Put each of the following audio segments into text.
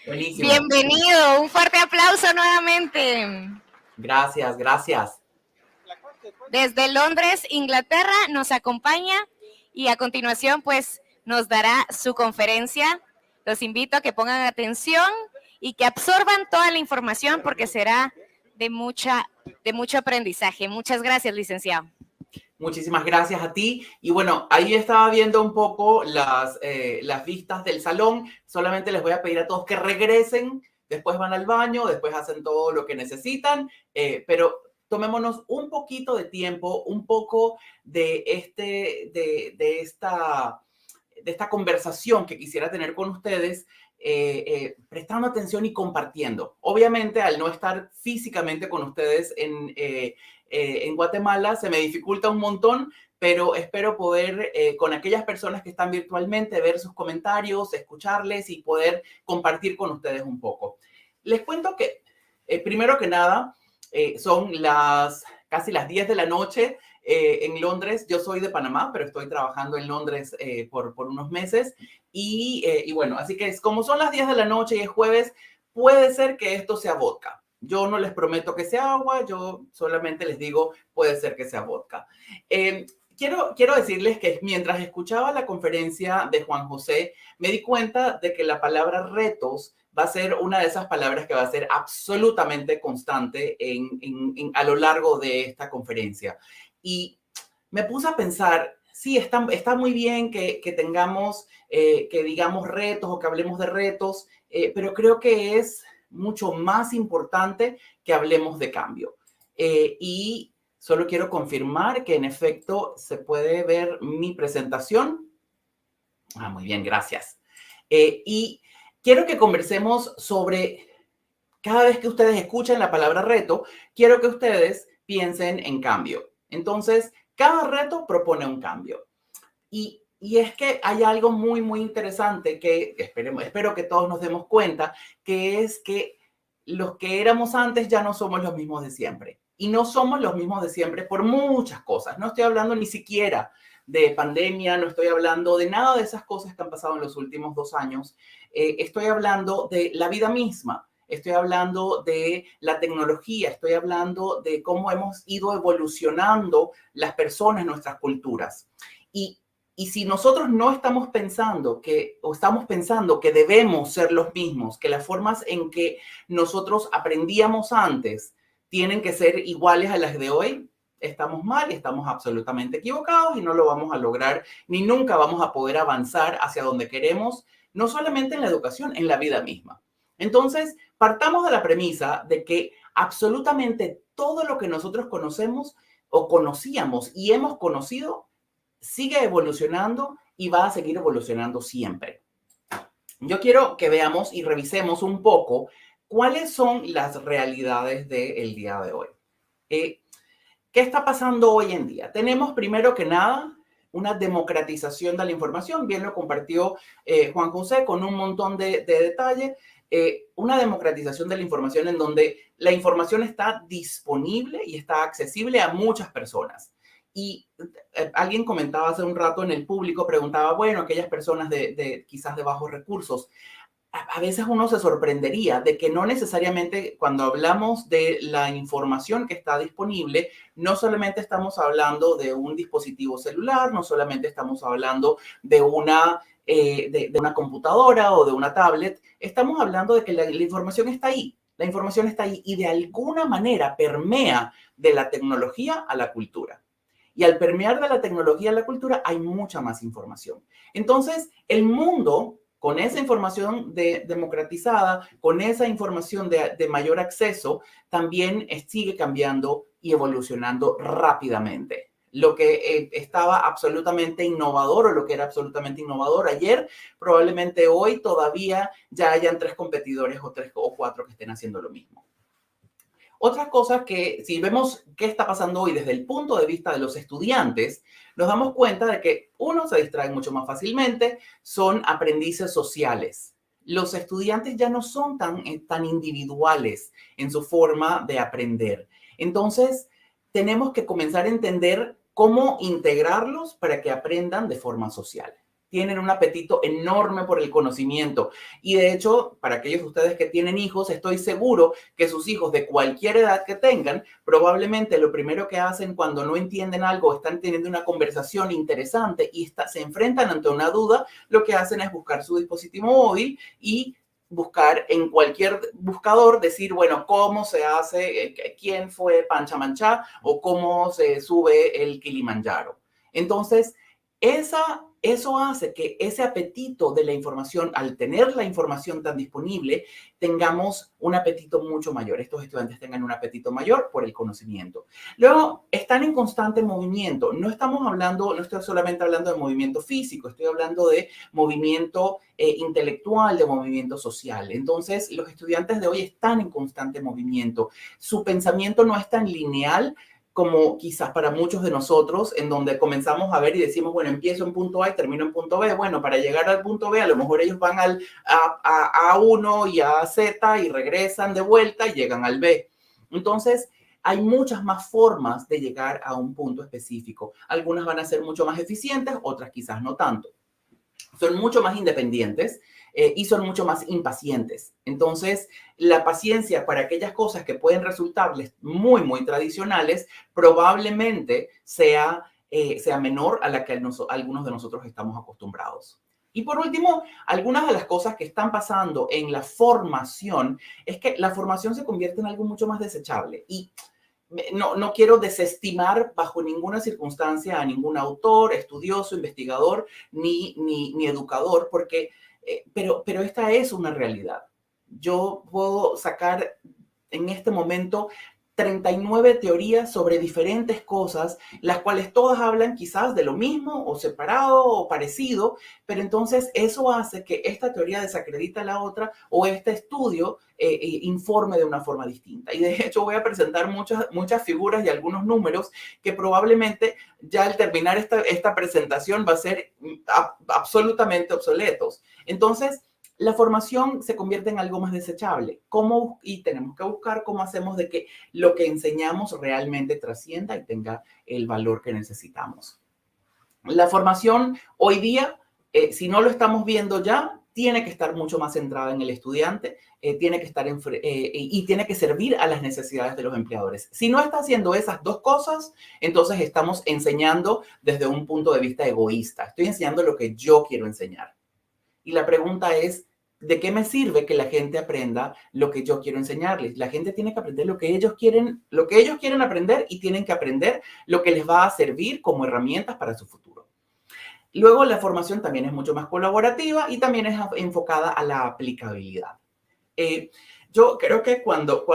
Buenísimo. Bienvenido, un fuerte aplauso nuevamente. Gracias, gracias. Desde Londres, Inglaterra, nos acompaña y a continuación pues nos dará su conferencia. Los invito a que pongan atención y que absorban toda la información porque será de mucho aprendizaje. Muchas gracias, licenciado. Muchísimas gracias a ti. Y bueno, ahí estaba viendo un poco las vistas del salón. Solamente les voy a pedir a todos que regresen. Después van al baño, después hacen todo lo que necesitan. Pero tomémonos un poquito de tiempo, un poco de esta conversación que quisiera tener con ustedes, prestando atención y compartiendo. Obviamente, al no estar físicamente con ustedes en Guatemala, se me dificulta un montón, pero espero poder, con aquellas personas que están virtualmente, ver sus comentarios, escucharles y poder compartir con ustedes un poco. Les cuento que, primero que nada, son casi las 10 de la noche en Londres. Yo soy de Panamá, pero estoy trabajando en Londres por unos meses. Y bueno, así que como son las 10 de la noche y es jueves, puede ser que esto sea vodka. Yo no les prometo que sea agua, yo solamente les digo, puede ser que sea vodka. Quiero decirles que mientras escuchaba la conferencia de Juan José, me di cuenta de que la palabra retos va a ser una de esas palabras que va a ser absolutamente constante a lo largo de esta conferencia. Y me puse a pensar, sí, está muy bien que tengamos, que digamos retos o que hablemos de retos, pero creo que es mucho más importante que hablemos de cambio. Y solo quiero confirmar que en efecto se puede ver mi presentación. Muy bien, gracias. Y quiero que conversemos sobre, cada vez que ustedes escuchen la palabra reto, quiero que ustedes piensen en cambio. Entonces, cada reto propone un cambio. Y es que hay algo muy, muy interesante que espero que todos nos demos cuenta, que es que los que éramos antes ya no somos los mismos de siempre. Y no somos los mismos de siempre por muchas cosas. No estoy hablando ni siquiera de pandemia, no estoy hablando de nada de esas cosas que han pasado en los últimos 2 años. Estoy hablando de la vida misma. Estoy hablando de la tecnología, estoy hablando de cómo hemos ido evolucionando las personas, nuestras culturas. Y y si nosotros no estamos pensando o estamos pensando que debemos ser los mismos, que las formas en que nosotros aprendíamos antes tienen que ser iguales a las de hoy, estamos mal y estamos absolutamente equivocados y no lo vamos a lograr ni nunca vamos a poder avanzar hacia donde queremos, no solamente en la educación, en la vida misma. Entonces, partamos de la premisa de que absolutamente todo lo que nosotros conocemos o conocíamos y hemos conocido sigue evolucionando y va a seguir evolucionando siempre. Yo quiero que veamos y revisemos un poco cuáles son las realidades del día de hoy. ¿Qué está pasando hoy en día? Tenemos primero que nada una democratización de la información, bien lo compartió Juan José con un montón de detalle, una democratización de la información en donde la información está disponible y está accesible a muchas personas. Y alguien comentaba hace un rato en el público, preguntaba, bueno, aquellas personas quizás de bajos recursos, a veces uno se sorprendería de que no necesariamente cuando hablamos de la información que está disponible, no solamente estamos hablando de un dispositivo celular, no solamente estamos hablando de una computadora o de una tablet, estamos hablando de que la información está ahí. La información está ahí y de alguna manera permea de la tecnología a la cultura. Y al permear de la tecnología a la cultura hay mucha más información. Entonces, el mundo, con esa información democratizada, con esa información de mayor acceso, también sigue cambiando y evolucionando rápidamente. Lo que estaba absolutamente innovador o lo que era absolutamente innovador ayer, probablemente hoy todavía ya hayan 3 competidores o 3 o 4 que estén haciendo lo mismo. Otra cosa que si vemos qué está pasando hoy desde el punto de vista de los estudiantes, nos damos cuenta de que uno se distrae mucho más fácilmente, son aprendices sociales. Los estudiantes ya no son tan individuales en su forma de aprender. Entonces, tenemos que comenzar a entender cómo integrarlos para que aprendan de forma social. tienen un apetito enorme por el conocimiento. Y de hecho, para aquellos de ustedes que tienen hijos, estoy seguro que sus hijos de cualquier edad que tengan, probablemente lo primero que hacen cuando no entienden algo, están teniendo una conversación interesante y se enfrentan ante una duda, lo que hacen es buscar su dispositivo móvil y buscar en cualquier buscador, decir, bueno, cómo se hace, quién fue Panchamanchá o cómo se sube el Kilimanjaro. Entonces, eso hace que ese apetito de la información, al tener la información tan disponible, tengamos un apetito mucho mayor. Estos estudiantes tengan un apetito mayor por el conocimiento. Luego, están en constante movimiento. No estoy solamente hablando de movimiento físico, estoy hablando de movimiento intelectual, de movimiento social. Entonces, los estudiantes de hoy están en constante movimiento. Su pensamiento no es tan lineal como quizás para muchos de nosotros, en donde comenzamos a ver y decimos, bueno, empiezo en punto A y termino en punto B. Bueno, para llegar al punto B, a lo mejor ellos van a A1 y a Z y regresan de vuelta y llegan al B. Entonces, hay muchas más formas de llegar a un punto específico. Algunas van a ser mucho más eficientes, otras quizás no tanto. Son mucho más independientes y son mucho más impacientes. Entonces, la paciencia para aquellas cosas que pueden resultarles muy, muy tradicionales, probablemente sea menor a la que algunos de nosotros estamos acostumbrados. Y por último, algunas de las cosas que están pasando en la formación es que la formación se convierte en algo mucho más desechable. Y no quiero desestimar bajo ninguna circunstancia a ningún autor, estudioso, investigador, ni educador, porque, pero esta es una realidad. Yo puedo sacar en este momento 39 teorías sobre diferentes cosas, las cuales todas hablan quizás de lo mismo o separado o parecido, pero entonces eso hace que esta teoría desacredita a la otra o este estudio informe de una forma distinta. Y de hecho voy a presentar muchas figuras y algunos números que probablemente ya al terminar esta presentación va a ser absolutamente obsoletos. Entonces, la formación se convierte en algo más desechable. Y tenemos que buscar cómo hacemos de que lo que enseñamos realmente trascienda y tenga el valor que necesitamos. La formación hoy día, si no lo estamos viendo ya, tiene que estar mucho más centrada en el estudiante, tiene que estar y tiene que servir a las necesidades de los empleadores. Si no está haciendo esas dos cosas, entonces estamos enseñando desde un punto de vista egoísta. Estoy enseñando lo que yo quiero enseñar. Y la pregunta es, ¿de qué me sirve que la gente aprenda lo que yo quiero enseñarles? La gente tiene que aprender lo que ellos quieren aprender y tienen que aprender lo que les va a servir como herramientas para su futuro. Luego, la formación también es mucho más colaborativa y también es enfocada a la aplicabilidad. Yo creo que cuando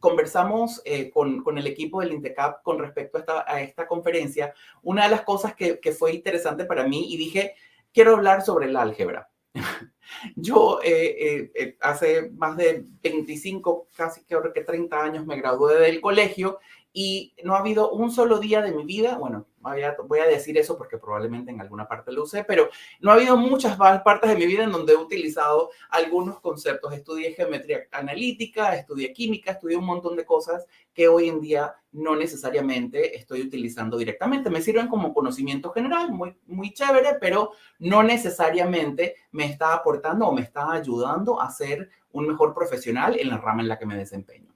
conversamos con el equipo del INTECAP con respecto a esta conferencia, una de las cosas que fue interesante para mí y dije, quiero hablar sobre el álgebra. Yo hace más de 25, casi creo que 30 años me gradué del colegio y no ha habido un solo día de mi vida, bueno, voy a decir eso porque probablemente en alguna parte lo usé, pero no ha habido muchas partes de mi vida en donde he utilizado algunos conceptos. Estudié geometría analítica, estudié química, estudié un montón de cosas que hoy en día no necesariamente estoy utilizando directamente. Me sirven como conocimiento general, muy, muy chévere, pero no necesariamente me está aportando o me está ayudando a ser un mejor profesional en la rama en la que me desempeño.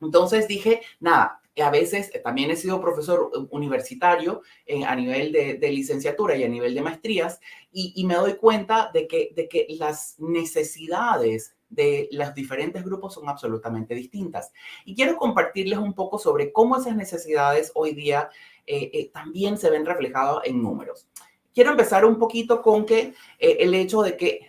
Entonces dije, nada, a veces también he sido profesor universitario a nivel de licenciatura y a nivel de maestrías y me doy cuenta de que las necesidades de los diferentes grupos son absolutamente distintas. Y quiero compartirles un poco sobre cómo esas necesidades hoy día también se ven reflejadas en números. Quiero empezar un poquito con el hecho de que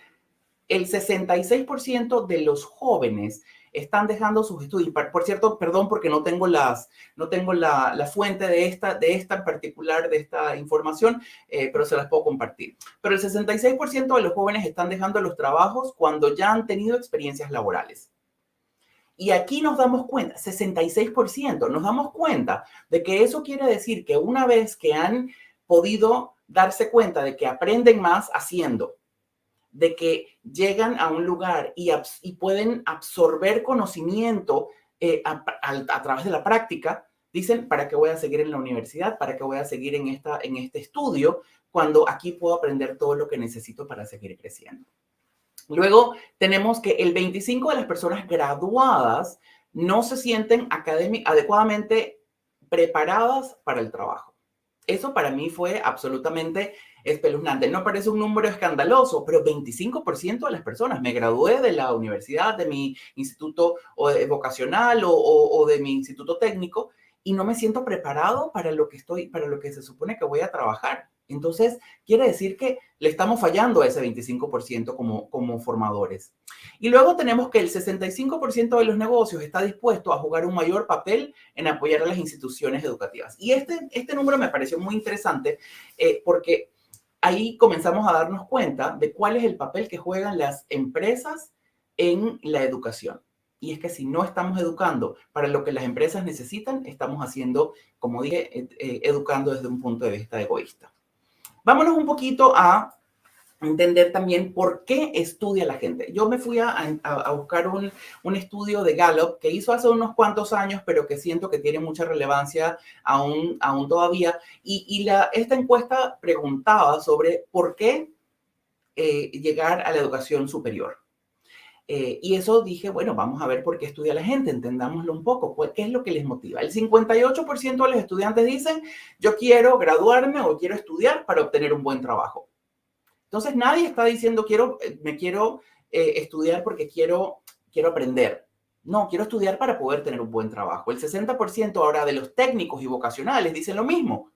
el 66% de los jóvenes están dejando sus estudios. Por cierto, perdón porque no tengo la fuente de esta en particular, de esta información, pero se las puedo compartir. Pero el 66% de los jóvenes están dejando los trabajos cuando ya han tenido experiencias laborales. Y aquí nos damos cuenta, 66%, nos damos cuenta de que eso quiere decir que una vez que han podido darse cuenta de que aprenden más haciendo, de que llegan a un lugar y pueden absorber conocimiento a través de la práctica, Dicen, ¿para qué voy a seguir en la universidad? ¿Para qué voy a seguir en este estudio cuando aquí puedo aprender todo lo que necesito para seguir creciendo? Luego tenemos que el 25% de las personas graduadas no se sienten adecuadamente preparadas para el trabajo. Eso para mí fue absolutamente espeluznante. No parece un número escandaloso, pero 25% de las personas. Me gradué de la universidad, de mi instituto vocacional o de mi instituto técnico y no me siento preparado para lo que se supone que voy a trabajar. Entonces, quiere decir que le estamos fallando a ese 25% como formadores. Y luego tenemos que el 65% de los negocios está dispuesto a jugar un mayor papel en apoyar a las instituciones educativas. Y este número me pareció muy interesante porque ahí comenzamos a darnos cuenta de cuál es el papel que juegan las empresas en la educación. Y es que si no estamos educando para lo que las empresas necesitan, estamos haciendo, como dije, educando desde un punto de vista egoísta. Vámonos un poquito a entender también por qué estudia la gente. Yo me fui a buscar un estudio de Gallup que hizo hace unos cuantos años, pero que siento que tiene mucha relevancia aún todavía. Esta encuesta preguntaba sobre por qué llegar a la educación superior. Y eso dije, bueno, vamos a ver por qué estudia la gente, entendámoslo un poco, qué es lo que les motiva. El 58% de los estudiantes dicen, yo quiero graduarme o quiero estudiar para obtener un buen trabajo. Entonces nadie está diciendo, me quiero estudiar porque quiero aprender. No, quiero estudiar para poder tener un buen trabajo. El 60% ahora de los técnicos y vocacionales dicen lo mismo.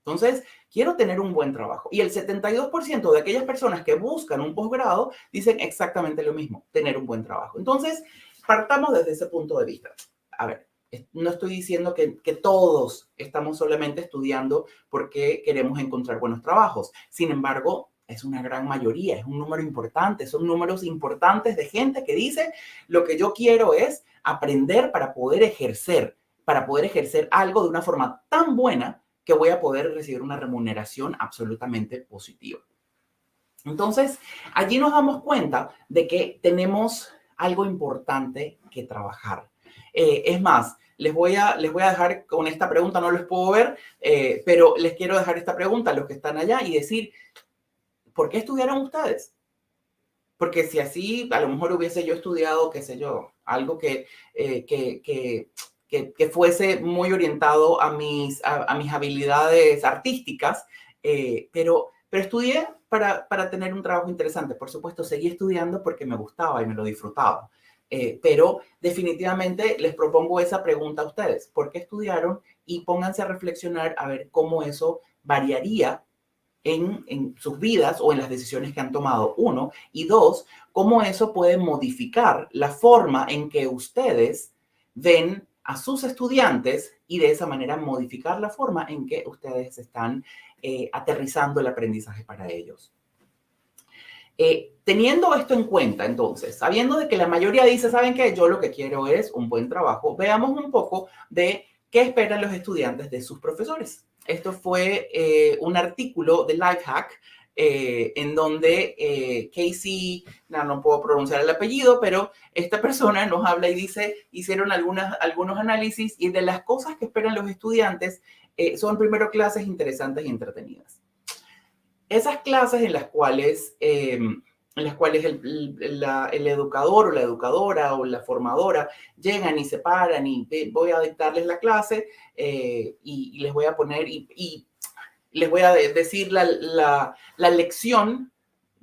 Entonces, quiero tener un buen trabajo. Y el 72% de aquellas personas que buscan un posgrado dicen exactamente lo mismo, tener un buen trabajo. Entonces, partamos desde ese punto de vista. A ver, no estoy diciendo que todos estamos solamente estudiando porque queremos encontrar buenos trabajos. Sin embargo, es una gran mayoría, es un número importante, son números importantes de gente que dice, lo que yo quiero es aprender para poder ejercer algo de una forma tan buena que voy a poder recibir una remuneración absolutamente positiva. Entonces, allí nos damos cuenta de que tenemos algo importante que trabajar. Es más, les voy a dejar con esta pregunta, no les puedo ver, pero les quiero dejar esta pregunta a los que están allá y decir, ¿por qué estudiaron ustedes? Porque si así, a lo mejor hubiese yo estudiado, qué sé yo, algo que fuese muy orientado a mis habilidades artísticas, pero estudié para tener un trabajo interesante. Por supuesto, seguí estudiando porque me gustaba y me lo disfrutaba. Pero definitivamente les propongo esa pregunta a ustedes. ¿Por qué estudiaron? Y pónganse a reflexionar a ver cómo eso variaría en sus vidas o en las decisiones que han tomado, uno. Y dos, cómo eso puede modificar la forma en que ustedes ven a sus estudiantes y de esa manera modificar la forma en que ustedes están aterrizando el aprendizaje para ellos. Teniendo esto en cuenta, entonces, sabiendo de que la mayoría dice, ¿saben qué? Yo lo que quiero es un buen trabajo, veamos un poco de qué esperan los estudiantes de sus profesores. Esto fue un artículo de Lifehack en donde Casey, no puedo pronunciar el apellido, pero esta persona nos habla y dice, hicieron algunos análisis y de las cosas que esperan los estudiantes son primero clases interesantes y entretenidas. Esas clases en las cuales el educador o la educadora o la formadora llegan y se paran y voy a dictarles la clase y les voy a poner y les voy a decir la lección,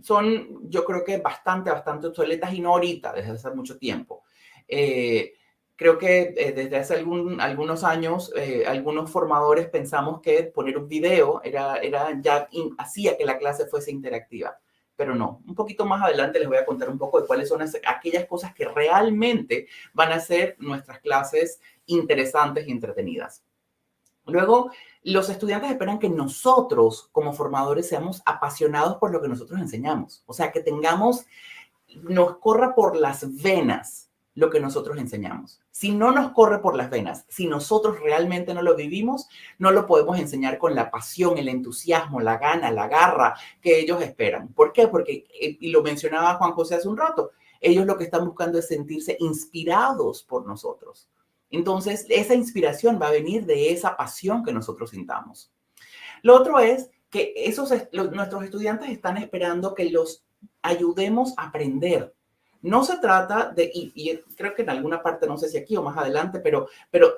son yo creo que bastante obsoletas y no ahorita, desde hace mucho tiempo. Creo que desde hace algunos años, algunos formadores pensamos que poner un video hacía que la clase fuese interactiva. Pero no, un poquito más adelante les voy a contar un poco de cuáles son aquellas cosas que realmente van a hacer nuestras clases interesantes y entretenidas. Luego, los estudiantes esperan que nosotros, como formadores, seamos apasionados por lo que nosotros enseñamos. O sea, que nos corra por las venas lo que nosotros enseñamos. Si no nos corre por las venas, si nosotros realmente no lo vivimos, no lo podemos enseñar con la pasión, el entusiasmo, la gana, la garra que ellos esperan. ¿Por qué? Porque, y lo mencionaba Juan José hace un rato, ellos lo que están buscando es sentirse inspirados por nosotros. Entonces, esa inspiración va a venir de esa pasión que nosotros sintamos. Lo otro es que nuestros estudiantes están esperando que los ayudemos a aprender. No se trata de, y creo que en alguna parte, no sé si aquí o más adelante, pero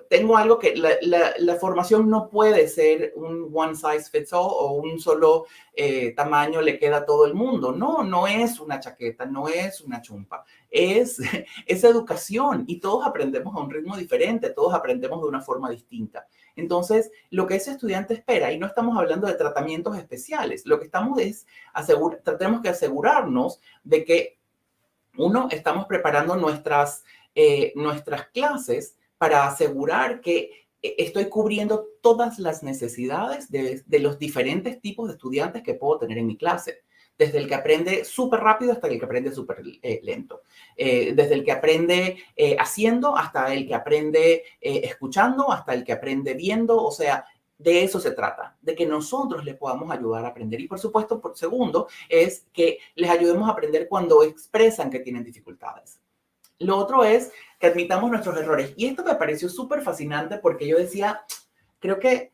tengo algo que la formación no puede ser un one size fits all o un solo tamaño le queda a todo el mundo. No, no es una chaqueta, no es una chumpa. Es educación y todos aprendemos a un ritmo diferente, todos aprendemos de una forma distinta. Entonces, lo que ese estudiante espera, y no estamos hablando de tratamientos especiales, lo que estamos es, tenemos que asegurarnos de que uno, estamos preparando nuestras clases para asegurar que estoy cubriendo todas las necesidades de los diferentes tipos de estudiantes que puedo tener en mi clase. Desde el que aprende súper rápido hasta el que aprende súper lento. Desde el que aprende haciendo hasta el que aprende escuchando, hasta el que aprende viendo. O sea, de eso se trata, de que nosotros les podamos ayudar a aprender. Y por supuesto, por segundo, es que les ayudemos a aprender cuando expresan que tienen dificultades. Lo otro es que admitamos nuestros errores. Y esto me pareció súper fascinante porque yo decía, creo que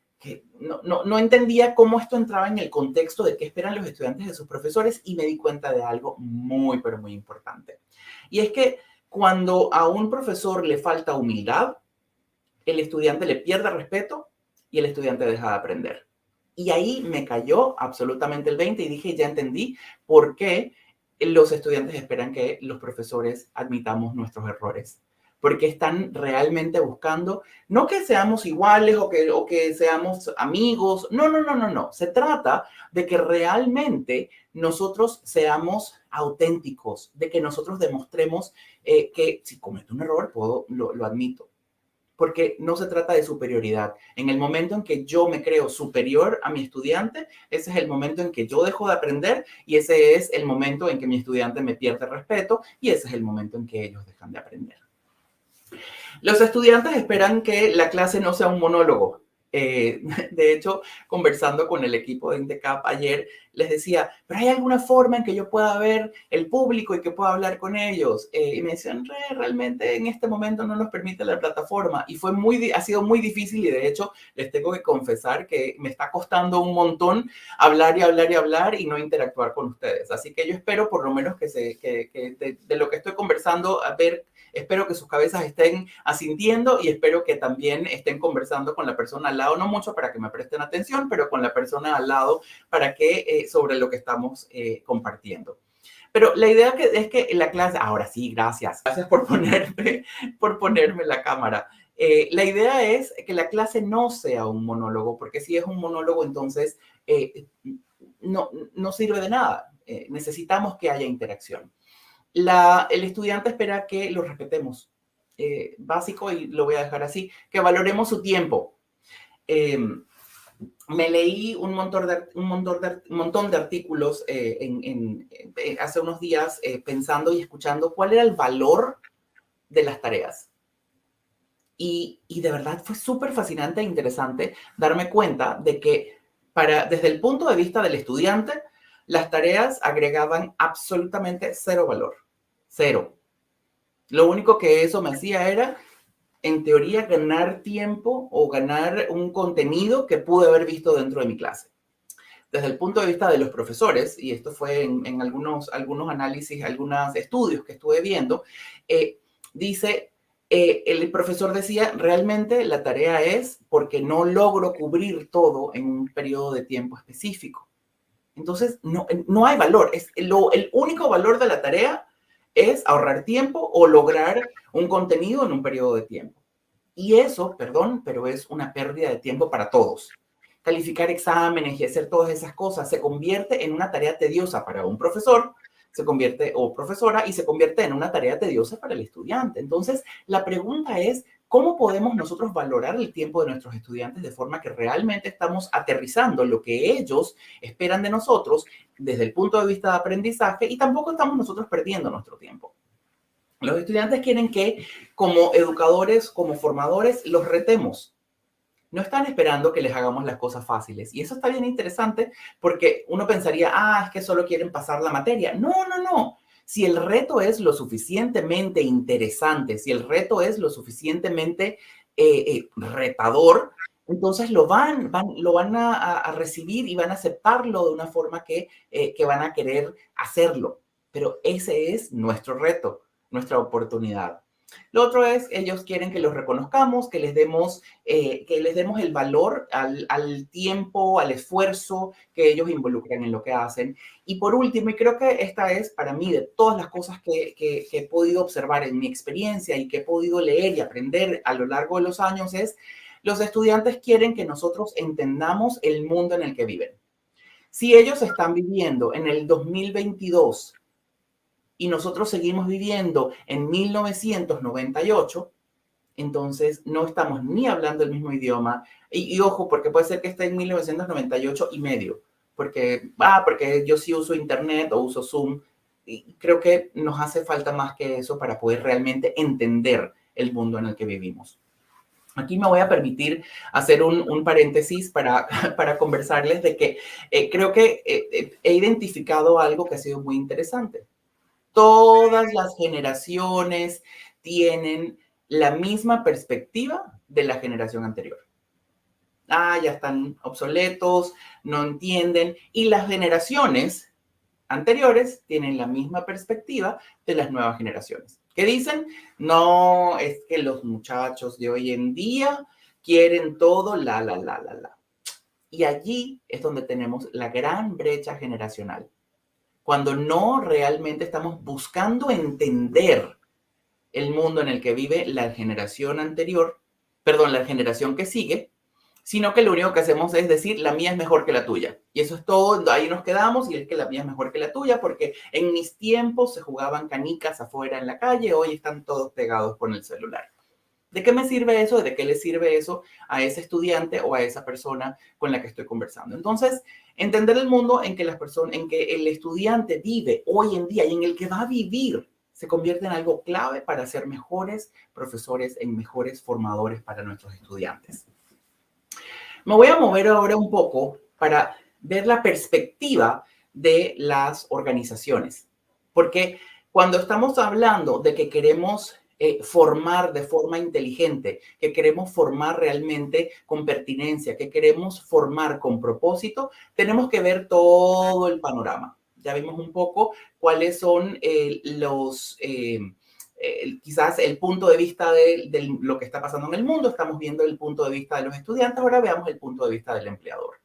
no entendía cómo esto entraba en el contexto de qué esperan los estudiantes de sus profesores y me di cuenta de algo muy, pero muy importante. Y es que cuando a un profesor le falta humildad, el estudiante le pierde respeto y el estudiante deja de aprender. Y ahí me cayó absolutamente el 20 y dije, ya entendí por qué los estudiantes esperan que los profesores admitamos nuestros errores. Porque están realmente buscando, no que seamos iguales o que seamos amigos, no. Se trata de que realmente nosotros seamos auténticos, de que nosotros demostremos que si cometo un error, lo admito. Porque no se trata de superioridad. En el momento en que yo me creo superior a mi estudiante, ese es el momento en que yo dejo de aprender y ese es el momento en que mi estudiante me pierde respeto y ese es el momento en que ellos dejan de aprender. Los estudiantes esperan que la clase no sea un monólogo. De hecho, conversando con el equipo de INTECAP ayer, les decía, ¿pero hay alguna forma en que yo pueda ver el público y que pueda hablar con ellos? Y me decían, realmente en este momento no nos permite la plataforma. Y ha sido muy difícil y de hecho les tengo que confesar que me está costando un montón hablar y hablar y hablar y no interactuar con ustedes. Así que yo espero por lo menos que de lo que estoy conversando, espero que sus cabezas estén asintiendo y espero que también estén conversando con la persona al lado, no mucho para que me presten atención, pero con la persona al lado para que sobre lo que estamos compartiendo. Pero la idea es que la clase, ahora sí, gracias por ponerme la cámara. La idea es que la clase no sea un monólogo, porque si es un monólogo, entonces no sirve de nada. Necesitamos que haya interacción. El estudiante espera que lo respetemos. Básico, y lo voy a dejar así, que valoremos su tiempo. Me leí un montón de artículos hace unos días pensando y escuchando cuál era el valor de las tareas. Y de verdad fue súper fascinante e interesante darme cuenta de que desde el punto de vista del estudiante, las tareas agregaban absolutamente cero valor. Cero. Lo único que eso me hacía era, en teoría, ganar tiempo o ganar un contenido que pude haber visto dentro de mi clase. Desde el punto de vista de los profesores, y esto fue en algunos análisis, algunos estudios que estuve viendo, el profesor decía, realmente la tarea es porque no logro cubrir todo en un periodo de tiempo específico. Entonces, no hay valor. El único valor de la tarea es ahorrar tiempo o lograr un contenido en un periodo de tiempo. Y eso, perdón, pero es una pérdida de tiempo para todos. Calificar exámenes y hacer todas esas cosas se convierte en una tarea tediosa para un profesor, o profesora, y se convierte en una tarea tediosa para el estudiante. Entonces, la pregunta es, ¿cómo podemos nosotros valorar el tiempo de nuestros estudiantes de forma que realmente estamos aterrizando lo que ellos esperan de nosotros desde el punto de vista de aprendizaje y tampoco estamos nosotros perdiendo nuestro tiempo? Los estudiantes quieren que, como educadores, como formadores, los retemos. No están esperando que les hagamos las cosas fáciles. Y eso está bien interesante porque uno pensaría, es que solo quieren pasar la materia. No. Si el reto es lo suficientemente interesante, si el reto es lo suficientemente retador, entonces lo van a recibir y van a aceptarlo de una forma que van a querer hacerlo. Pero ese es nuestro reto, nuestra oportunidad. Lo otro es, ellos quieren que los reconozcamos, que les demos el valor al tiempo, al esfuerzo que ellos involucran en lo que hacen. Y por último, y creo que esta es para mí de todas las cosas que he podido observar en mi experiencia y que he podido leer y aprender a lo largo de los años, es los estudiantes quieren que nosotros entendamos el mundo en el que viven. Si ellos están viviendo en el 2022 y nosotros seguimos viviendo en 1998, entonces no estamos ni hablando el mismo idioma. Y ojo, porque puede ser que esté en 1998 y medio, porque yo sí uso internet o uso Zoom, y creo que nos hace falta más que eso para poder realmente entender el mundo en el que vivimos. Aquí me voy a permitir hacer un paréntesis para conversarles de que creo que he identificado algo que ha sido muy interesante. Todas las generaciones tienen la misma perspectiva de la generación anterior. Ya están obsoletos, no entienden. Y las generaciones anteriores tienen la misma perspectiva de las nuevas generaciones. ¿Qué dicen? No, es que los muchachos de hoy en día quieren todo la. Y allí es donde tenemos la gran brecha generacional. Cuando no realmente estamos buscando entender el mundo en el que vive la generación anterior, la generación que sigue, sino que lo único que hacemos es decir, la mía es mejor que la tuya. Y eso es todo, ahí nos quedamos y es que la mía es mejor que la tuya, porque en mis tiempos se jugaban canicas afuera en la calle, hoy están todos pegados con el celular. ¿De qué me sirve eso? ¿De qué le sirve eso a ese estudiante o a esa persona con la que estoy conversando? Entonces, entender el mundo en que el estudiante vive hoy en día y en el que va a vivir se convierte en algo clave para ser mejores profesores, en mejores formadores para nuestros estudiantes. Me voy a mover ahora un poco para ver la perspectiva de las organizaciones, porque cuando estamos hablando de que queremos formar de forma inteligente, que queremos formar realmente con pertinencia, que queremos formar con propósito, tenemos que ver todo el panorama. Ya vimos un poco cuáles son quizás el punto de vista de lo que está pasando en el mundo. Estamos viendo el punto de vista de los estudiantes, ahora veamos el punto de vista del empleador.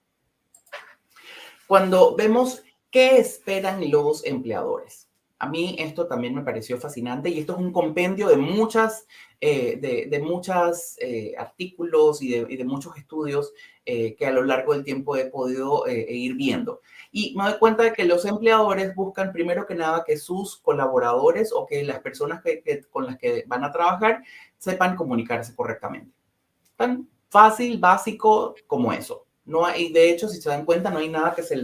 Cuando vemos qué esperan los empleadores. A mí esto también me pareció fascinante y esto es un compendio de muchos artículos y de muchos estudios que a lo largo del tiempo he podido ir viendo. Y me doy cuenta de que los empleadores buscan primero que nada que sus colaboradores o que las personas con las que van a trabajar sepan comunicarse correctamente. Tan fácil, básico como eso. No hay, de hecho, si se dan cuenta, no hay nada que se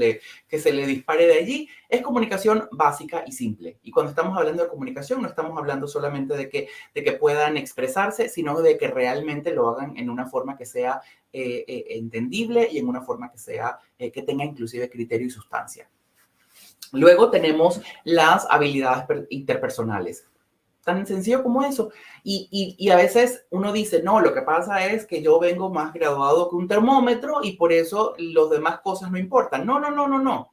le dispare de allí. Es comunicación básica y simple. Y cuando estamos hablando de comunicación, no estamos hablando solamente de que puedan expresarse, sino de que realmente lo hagan en una forma que sea entendible y en una forma que tenga inclusive criterio y sustancia. Luego tenemos las habilidades interpersonales. Tan sencillo como eso. Y a veces uno dice, no, lo que pasa es que yo vengo más graduado que un termómetro y por eso las demás cosas no importan. No.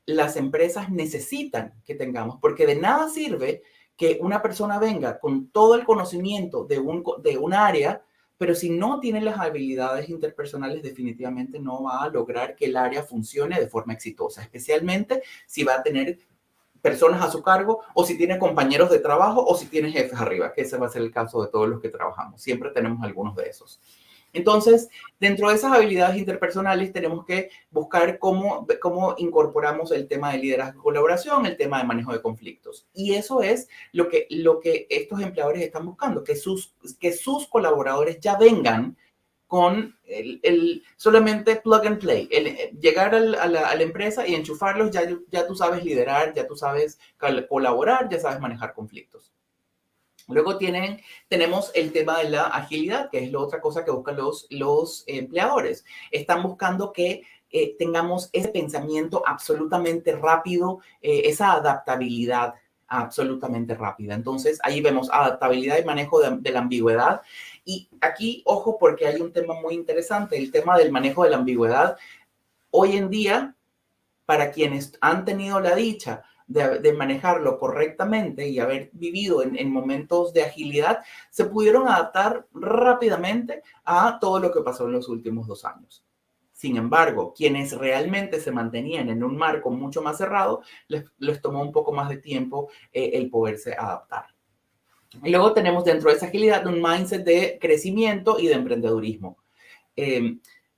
Las empresas necesitan que tengamos, porque de nada sirve que una persona venga con todo el conocimiento de un área, pero si no tiene las habilidades interpersonales, definitivamente no va a lograr que el área funcione de forma exitosa, especialmente si va a tener personas a su cargo o si tiene compañeros de trabajo o si tiene jefes arriba, que ese va a ser el caso de todos los que trabajamos. Siempre tenemos algunos de esos. Entonces, dentro de esas habilidades interpersonales tenemos que buscar cómo incorporamos el tema de liderazgo y colaboración, el tema de manejo de conflictos. Y eso es lo que estos empleadores están buscando, que sus colaboradores ya vengan con solamente plug and play, llegar a la empresa y enchufarlos, ya tú sabes liderar, ya tú sabes colaborar, ya sabes manejar conflictos. Luego tenemos el tema de la agilidad, que es la otra cosa que buscan los empleadores. Están buscando que tengamos ese pensamiento absolutamente rápido, esa adaptabilidad absolutamente rápida. Entonces, ahí vemos adaptabilidad y manejo de la ambigüedad. Y aquí, ojo, porque hay un tema muy interesante, el tema del manejo de la ambigüedad. Hoy en día, para quienes han tenido la dicha de manejarlo correctamente y haber vivido en momentos de agilidad, se pudieron adaptar rápidamente a todo lo que pasó en los últimos 2 años. Sin embargo, quienes realmente se mantenían en un marco mucho más cerrado, les tomó un poco más de tiempo el poderse adaptar. Y luego tenemos dentro de esa agilidad un mindset de crecimiento y de emprendedurismo.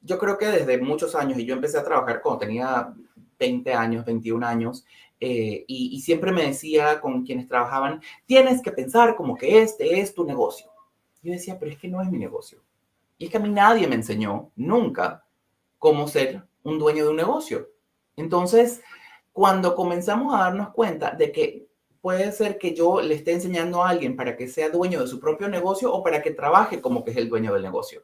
Yo creo que desde muchos años, y yo empecé a trabajar cuando tenía 20 años, 21 años, y siempre me decía con quienes trabajaban, tienes que pensar como que este es tu negocio. Yo decía, pero es que no es mi negocio. Y es que a mí nadie me enseñó nunca cómo ser un dueño de un negocio. Entonces, cuando comenzamos a darnos cuenta de que puede ser que yo le esté enseñando a alguien para que sea dueño de su propio negocio o para que trabaje como que es el dueño del negocio.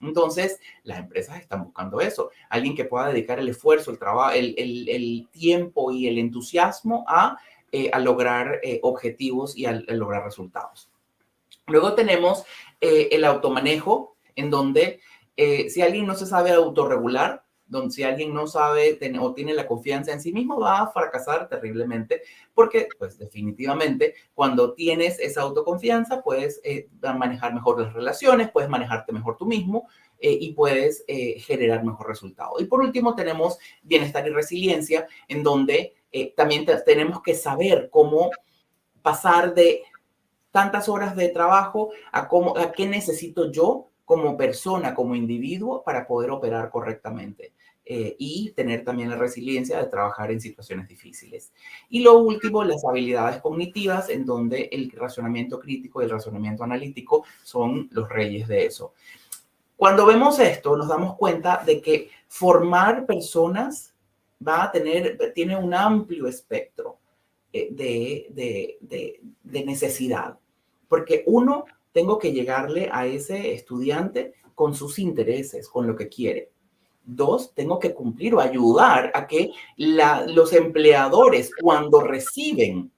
Entonces, las empresas están buscando eso. Alguien que pueda dedicar el esfuerzo, el trabajo, el tiempo y el entusiasmo a lograr objetivos y a lograr resultados. Luego tenemos el automanejo, en donde si alguien no se sabe autorregular, donde si alguien no sabe o tiene la confianza en sí mismo, va a fracasar terriblemente, porque pues definitivamente cuando tienes esa autoconfianza puedes manejar mejor las relaciones, puedes manejarte mejor tú mismo y puedes generar mejor resultado. Y por último tenemos bienestar y resiliencia, en donde también tenemos que saber cómo pasar de tantas horas de trabajo a qué necesito yo como persona, como individuo, para poder operar correctamente y tener también la resiliencia de trabajar en situaciones difíciles. Y lo último, las habilidades cognitivas, en donde el razonamiento crítico y el razonamiento analítico son los reyes de eso. Cuando vemos esto, nos damos cuenta de que formar personas tiene un amplio espectro de necesidad. Porque uno, tengo que llegarle a ese estudiante con sus intereses, con lo que quiere. Dos, tengo que cumplir o ayudar a que los empleadores, cuando reciben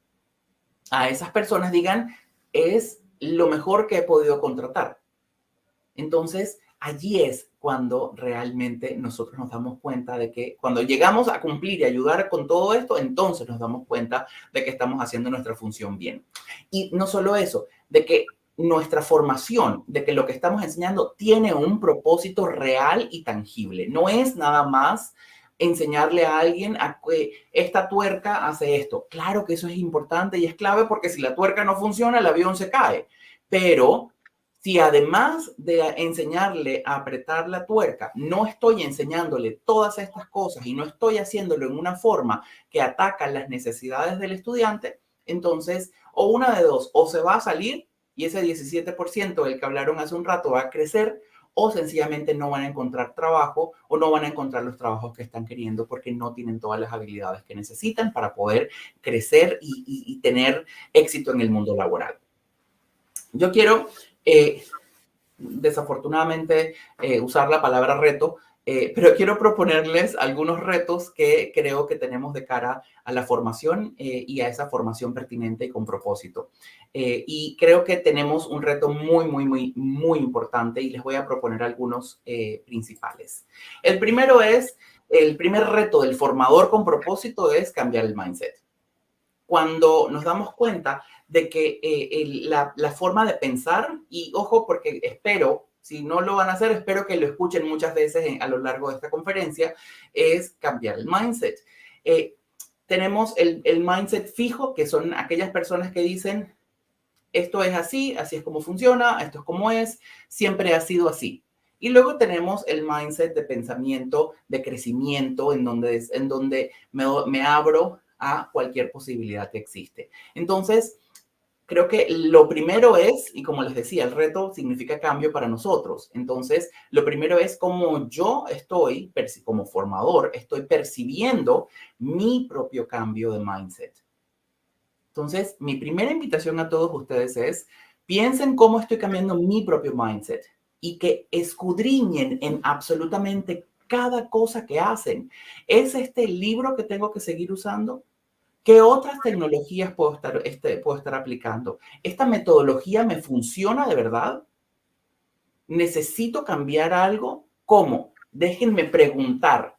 a esas personas, digan, es lo mejor que he podido contratar. Entonces, allí es cuando realmente nosotros nos damos cuenta de que cuando llegamos a cumplir y ayudar con todo esto, entonces nos damos cuenta de que estamos haciendo nuestra función bien. Y no solo eso, de que nuestra formación, de que lo que estamos enseñando tiene un propósito real y tangible. No es nada más enseñarle a alguien a que esta tuerca hace esto. Claro que eso es importante y es clave porque si la tuerca no funciona, el avión se cae. Pero si además de enseñarle a apretar la tuerca, no estoy enseñándole todas estas cosas y no estoy haciéndolo en una forma que ataca las necesidades del estudiante, entonces, o una de dos, o se va a salir y ese 17% del que hablaron hace un rato va a crecer, o sencillamente no van a encontrar trabajo o no van a encontrar los trabajos que están queriendo porque no tienen todas las habilidades que necesitan para poder crecer y tener éxito en el mundo laboral. Yo quiero desafortunadamente usar la palabra reto, pero quiero proponerles algunos retos que creo que tenemos de cara a la formación y a esa formación pertinente y con propósito. Y creo que tenemos un reto muy, muy, muy, muy importante y les voy a proponer algunos principales. El primer reto del formador con propósito es cambiar el mindset. Cuando nos damos cuenta de que la forma de pensar, y ojo, porque espero, si no lo van a hacer, espero que lo escuchen muchas veces a lo largo de esta conferencia, es cambiar el mindset. Tenemos el mindset fijo, que son aquellas personas que dicen, esto es así, así es como funciona, esto es como es, siempre ha sido así. Y luego tenemos el mindset de pensamiento, de crecimiento, en donde me abro a cualquier posibilidad que existe. Entonces, creo que lo primero es, y como les decía, el reto significa cambio para nosotros. Entonces, lo primero es cómo yo estoy, como formador, estoy percibiendo mi propio cambio de mindset. Entonces, mi primera invitación a todos ustedes es, piensen cómo estoy cambiando mi propio mindset y que escudriñen en absolutamente cada cosa que hacen. ¿Es este el libro que tengo que seguir usando? ¿Qué otras tecnologías puedo estar aplicando? ¿Esta metodología me funciona de verdad? ¿Necesito cambiar algo? ¿Cómo? Déjenme preguntar.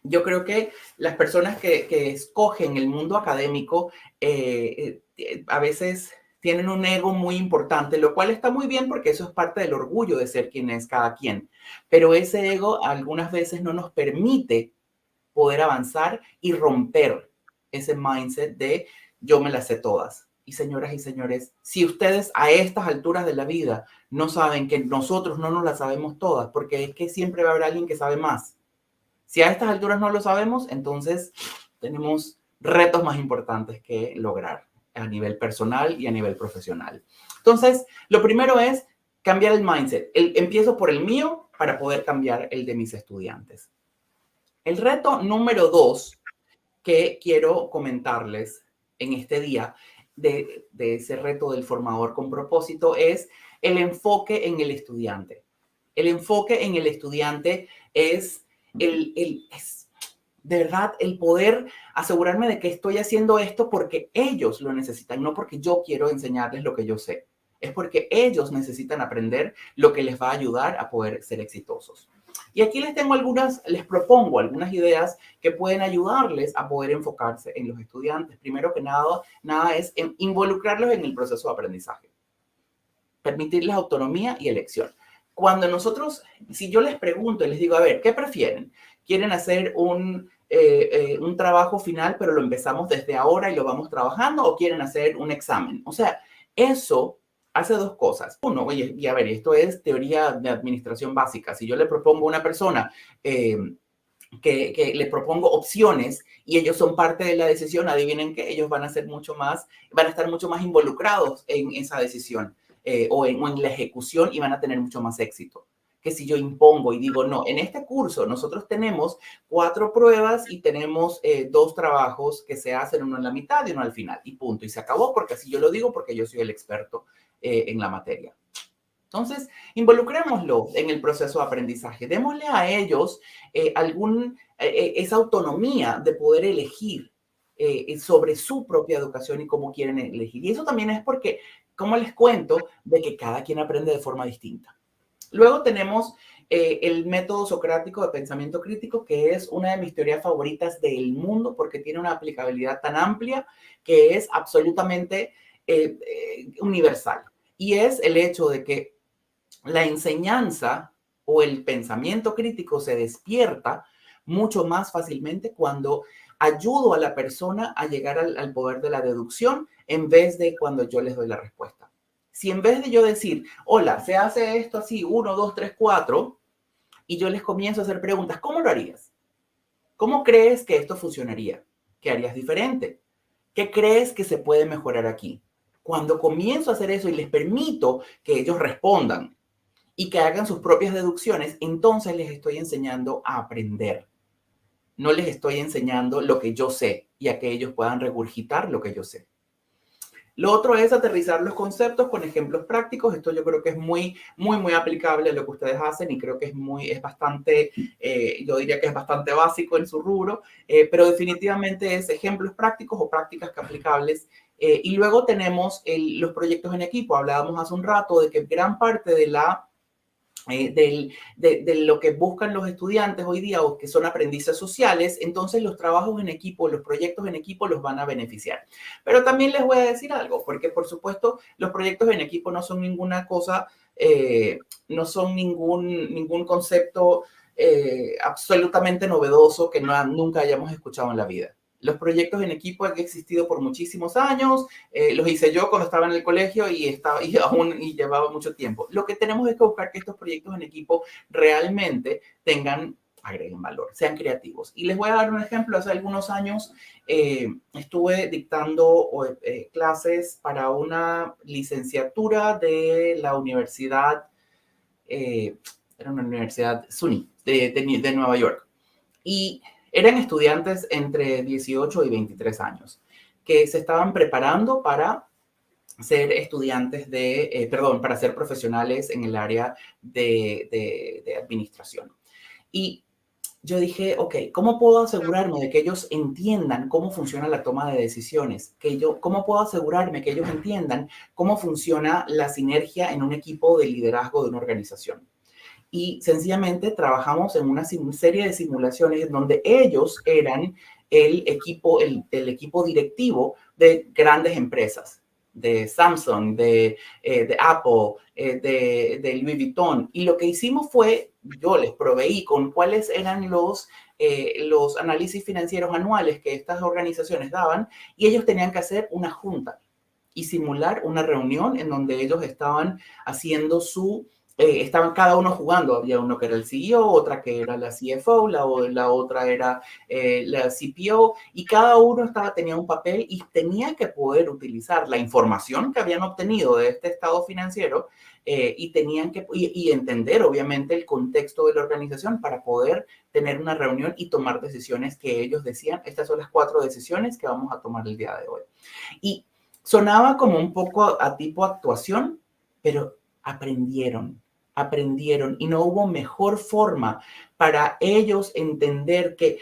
Yo creo que las personas que escogen el mundo académico a veces tienen un ego muy importante, lo cual está muy bien porque eso es parte del orgullo de ser quien es cada quien. Pero ese ego algunas veces no nos permite poder avanzar y romper ese mindset de yo me las sé todas. Y señoras y señores, si ustedes a estas alturas de la vida no saben que nosotros no nos las sabemos todas, porque es que siempre va a haber alguien que sabe más. Si a estas alturas no lo sabemos, entonces tenemos retos más importantes que lograr a nivel personal y a nivel profesional. Entonces, lo primero es cambiar el mindset. Empiezo por el mío para poder cambiar el de mis estudiantes. El reto número 2 que quiero comentarles en este día de ese reto del formador con propósito es el enfoque en el estudiante. El enfoque en el estudiante es de verdad el poder asegurarme de que estoy haciendo esto porque ellos lo necesitan, no porque yo quiero enseñarles lo que yo sé. Es porque ellos necesitan aprender lo que les va a ayudar a poder ser exitosos. Y aquí les propongo algunas ideas que pueden ayudarles a poder enfocarse en los estudiantes. Primero que nada es involucrarlos en el proceso de aprendizaje. Permitirles autonomía y elección. Si yo les pregunto y les digo, a ver, ¿qué prefieren? ¿Quieren hacer un trabajo final, pero lo empezamos desde ahora y lo vamos trabajando? ¿O quieren hacer un examen? O sea, eso hace dos cosas. Uno, oye, y a ver, esto es teoría de administración básica. Si yo le propongo a una persona que le propongo opciones y ellos son parte de la decisión, adivinen que ellos van a estar mucho más involucrados en esa decisión o en la ejecución y van a tener mucho más éxito que si yo impongo y digo, no, en este curso nosotros tenemos 4 pruebas y tenemos 2 trabajos que se hacen, uno en la mitad y uno al final, y punto. Y se acabó porque así yo lo digo, porque yo soy el experto en la materia. Entonces, involucrémoslo en el proceso de aprendizaje. Démosle a ellos esa autonomía de poder elegir sobre su propia educación y cómo quieren elegir. Y eso también es porque, como les cuento, de que cada quien aprende de forma distinta. Luego tenemos el método socrático de pensamiento crítico, que es una de mis teorías favoritas del mundo porque tiene una aplicabilidad tan amplia que es absolutamente universal. Y es el hecho de que la enseñanza o el pensamiento crítico se despierta mucho más fácilmente cuando ayudo a la persona a llegar al poder de la deducción en vez de cuando yo les doy la respuesta. Si en vez de yo decir, hola, se hace esto así, 1, 2, 3, 4, y yo les comienzo a hacer preguntas, ¿cómo lo harías? ¿Cómo crees que esto funcionaría? ¿Qué harías diferente? ¿Qué crees que se puede mejorar aquí? Cuando comienzo a hacer eso y les permito que ellos respondan y que hagan sus propias deducciones, entonces les estoy enseñando a aprender. No les estoy enseñando lo que yo sé y a que ellos puedan regurgitar lo que yo sé. Lo otro es aterrizar los conceptos con ejemplos prácticos. Esto yo creo que es muy aplicable a lo que ustedes hacen y creo que es bastante, yo diría que es bastante básico en su rubro, pero definitivamente es ejemplos prácticos o prácticas que aplicables. Y luego tenemos los proyectos en equipo. Hablábamos hace un rato de que gran parte de de lo que buscan los estudiantes hoy día o que son aprendices sociales, entonces los trabajos en equipo, los proyectos en equipo los van a beneficiar. Pero también les voy a decir algo, porque por supuesto los proyectos en equipo no son ninguna cosa, no son ningún concepto absolutamente novedoso que nunca hayamos escuchado en la vida. Los proyectos en equipo han existido por muchísimos años, los hice yo cuando estaba en el colegio y llevaba mucho tiempo. Lo que tenemos es que buscar que estos proyectos en equipo realmente agreguen valor, sean creativos. Y les voy a dar un ejemplo. Hace algunos años estuve dictando clases para una licenciatura de la universidad, era una universidad SUNY de Nueva York. Y eran estudiantes entre 18 y 23 años que se estaban preparando para ser estudiantes para ser profesionales en el área de administración. Y yo dije, ok, ¿cómo puedo asegurarme de que ellos entiendan cómo funciona la toma de decisiones? ¿Cómo puedo asegurarme que ellos entiendan cómo funciona la sinergia en un equipo de liderazgo de una organización? Y sencillamente trabajamos en una serie de simulaciones en donde ellos eran el equipo directivo de grandes empresas, de Samsung, de Apple, de Louis Vuitton. Y lo que hicimos fue, yo les proveí con cuáles eran los análisis financieros anuales que estas organizaciones daban y ellos tenían que hacer una junta y simular una reunión en donde ellos estaban haciendo estaban cada uno jugando. Había uno que era el CEO, otra que era la CFO, la otra era la CPO, y cada uno tenía un papel y tenía que poder utilizar la información que habían obtenido de este estado financiero y tenían que y entender, obviamente, el contexto de la organización para poder tener una reunión y tomar decisiones que ellos decían, estas son las 4 decisiones que vamos a tomar el día de hoy. Y sonaba como un poco a tipo actuación, pero aprendieron y no hubo mejor forma para ellos entender que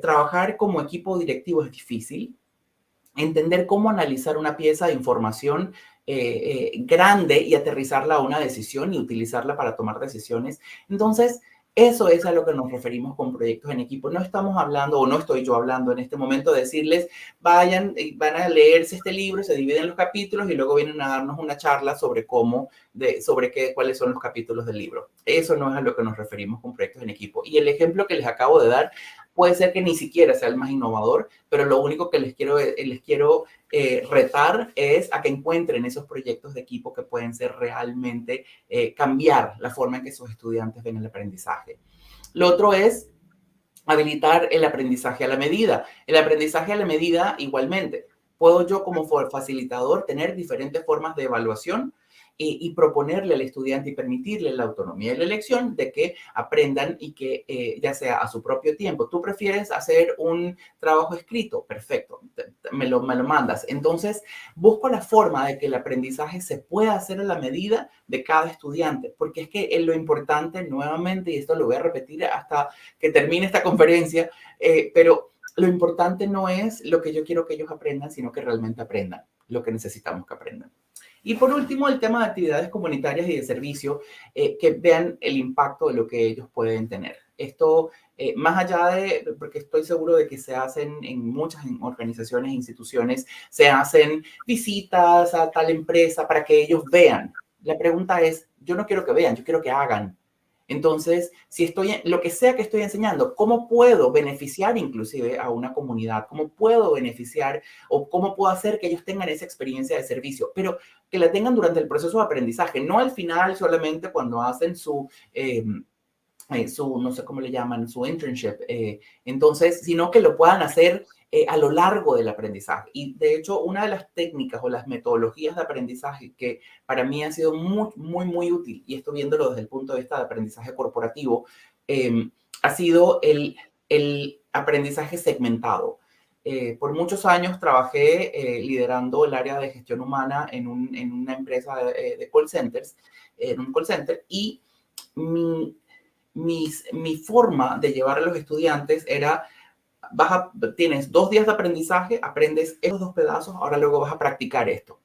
trabajar como equipo directivo es difícil, entender cómo analizar una pieza de información grande y aterrizarla a una decisión y utilizarla para tomar decisiones. Entonces, eso es a lo que nos referimos con proyectos en equipo. No estamos hablando, o no estoy yo hablando en este momento de decirles, vayan, van a leerse este libro, se dividen los capítulos y luego vienen a darnos una charla sobre cuáles son los capítulos del libro. Eso no es a lo que nos referimos con proyectos en equipo. Y el ejemplo que les acabo de dar puede ser que ni siquiera sea el más innovador, pero lo único que les quiero retar es a que encuentren esos proyectos de equipo que pueden ser realmente cambiar la forma en que sus estudiantes ven el aprendizaje. Lo otro es habilitar el aprendizaje a la medida. El aprendizaje a la medida, igualmente, puedo yo como facilitador tener diferentes formas de evaluación y proponerle al estudiante y permitirle la autonomía y la elección de que aprendan y que ya sea a su propio tiempo. ¿Tú prefieres hacer un trabajo escrito? Perfecto, me lo mandas. Entonces, busco la forma de que el aprendizaje se pueda hacer a la medida de cada estudiante, porque es que lo importante, nuevamente, y esto lo voy a repetir hasta que termine esta conferencia, pero lo importante no es lo que yo quiero que ellos aprendan, sino que realmente aprendan lo que necesitamos que aprendan. Y por último, el tema de actividades comunitarias y de servicio, que vean el impacto de lo que ellos pueden tener. Esto, más allá porque estoy seguro de que se hacen en muchas organizaciones e instituciones, se hacen visitas a tal empresa para que ellos vean. La pregunta es, yo no quiero que vean, yo quiero que hagan. Entonces, si lo que sea que estoy enseñando, ¿cómo puedo beneficiar inclusive a una comunidad? ¿Cómo puedo beneficiar o cómo puedo hacer que ellos tengan esa experiencia de servicio? Pero que la tengan durante el proceso de aprendizaje, no al final solamente cuando hacen no sé cómo le llaman, su internship. Entonces, sino que lo puedan hacer a lo largo del aprendizaje. Y de hecho, una de las técnicas o las metodologías de aprendizaje que para mí ha sido muy, muy, muy útil, y esto viéndolo desde el punto de vista de aprendizaje corporativo, ha sido el aprendizaje segmentado. Por muchos años trabajé liderando el área de gestión humana en una empresa de call centers, en un call center, y mi forma de llevar a los estudiantes era, tienes 2 días de aprendizaje, aprendes esos 2 pedazos, ahora luego vas a practicar esto.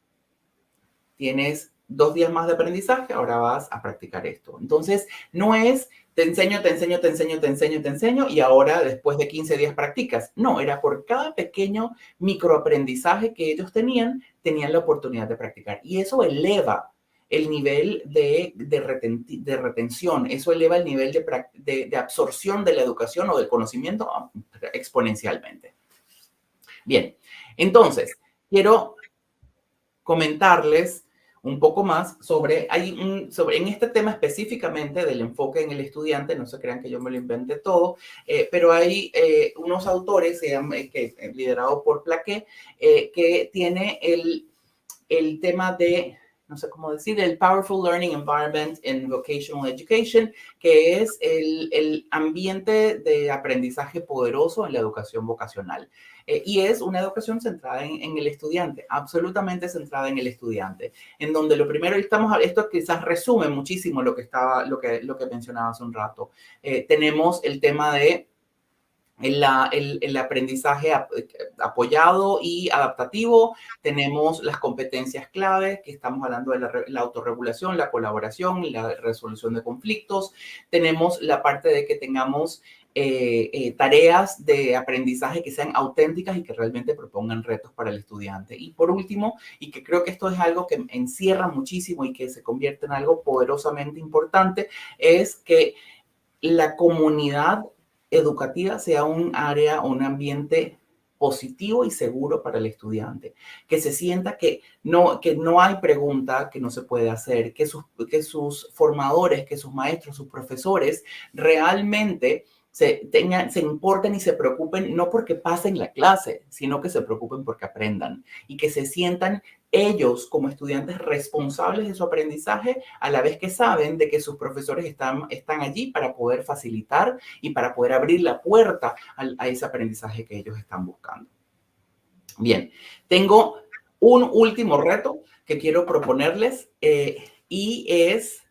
Tienes 2 días más de aprendizaje, ahora vas a practicar esto. Entonces, no es te enseño y ahora después de 15 días practicas. No, era por cada pequeño microaprendizaje que ellos tenían la oportunidad de practicar. Y eso eleva el nivel de retención, eso eleva el nivel de absorción de la educación o del conocimiento exponencialmente. Bien, entonces, quiero comentarles un poco más sobre en este tema específicamente del enfoque en el estudiante. No se crean que yo me lo inventé todo, pero hay unos autores liderado por Plaqué, que tiene el tema de, no sé cómo decir, el Powerful Learning Environment in Vocational Education, que es el ambiente de aprendizaje poderoso en la educación vocacional. Y es una educación centrada en el estudiante, absolutamente centrada en el estudiante, en donde lo primero, esto quizás resume muchísimo lo que mencionaba hace un rato. Tenemos el tema de el aprendizaje apoyado y adaptativo. Tenemos las competencias clave, que estamos hablando de la autorregulación, la colaboración, la resolución de conflictos. Tenemos la parte de que tengamos tareas de aprendizaje que sean auténticas y que realmente propongan retos para el estudiante. Y por último, y que creo que esto es algo que encierra muchísimo y que se convierte en algo poderosamente importante, es que la comunidad educativa sea un área, un ambiente positivo y seguro para el estudiante, que se sienta que no hay pregunta que no se puede hacer, que sus formadores, que sus maestros, sus profesores realmente se importen y se preocupen no porque pasen la clase, sino que se preocupen porque aprendan y que se sientan ellos como estudiantes responsables de su aprendizaje, a la vez que saben de que sus profesores están allí para poder facilitar y para poder abrir la puerta a ese aprendizaje que ellos están buscando. Bien, tengo un último reto que quiero proponerles y es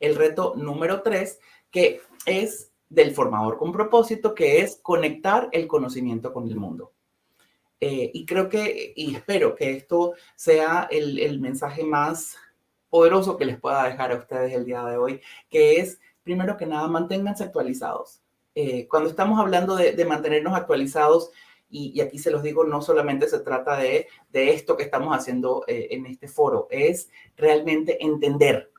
el reto número 3, que es del formador con propósito, que es conectar el conocimiento con el mundo. Y creo y espero que esto sea el mensaje más poderoso que les pueda dejar a ustedes el día de hoy, que es, primero que nada, manténganse actualizados. Cuando estamos hablando de mantenernos actualizados, y aquí se los digo, no solamente se trata de esto que estamos haciendo en este foro, es realmente entender